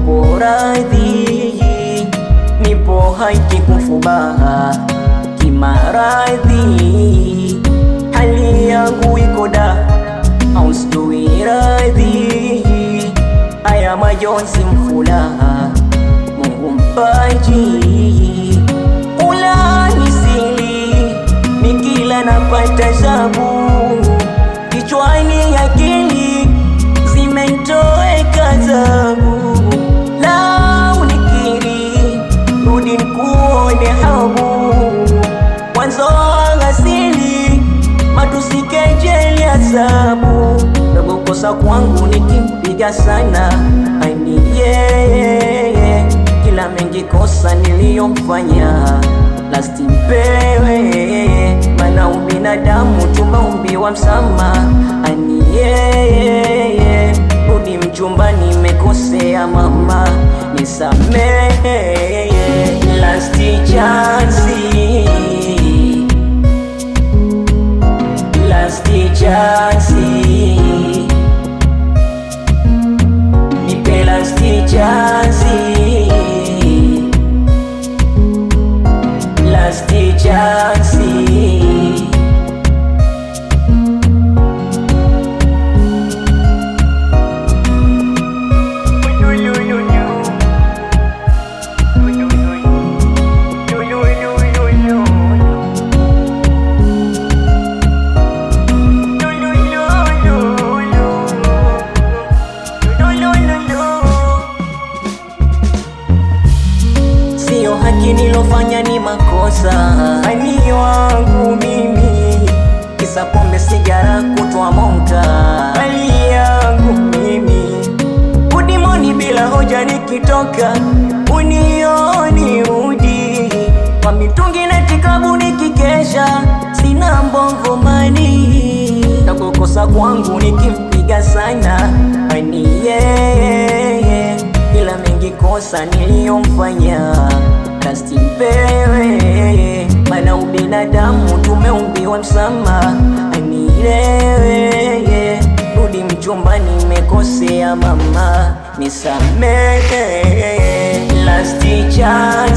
upo radhi, nipo hai kikufubaha kimaradhi, hali yangu iko da au sijui radhi, haya majonzi mfulaha Mungu mpaji, ulani sili nikila napata zabu, kichwani akili zimenitoweka zabu, lau nikiri rudi nikuone habu, mwanzo asili matusi kejeli azabu, dogo kosa kwangu nikimpiga sana aini yeye, kila mengi kosa niliyomfanya lasti mpewe, mana ubinadamu tumeumbiwa msamaha ani yeye, rudi mchumbani mekosea mama nisamehe, lasti chansi, lasti chansi, nipe lasti chansi, lasti chansi. Sio haki nilofanya ni makosa, ani wangu mimi, kisa pombe sigara kutwa monka, hali yangu mimi, kudimoni bila hoja nikitoka, unioni udi kwa mitungi na tikabu nikikesha, sina mbongo mani, na kukosa kwangu nikimpiga sana ani yeye, ila mengi kosa niliyomfanya lasti mpewe, mana ubinadamu tumeumbiwa msamaha anilewe, rudi mchumbani mekosea mama nisamehe, lasti chansi,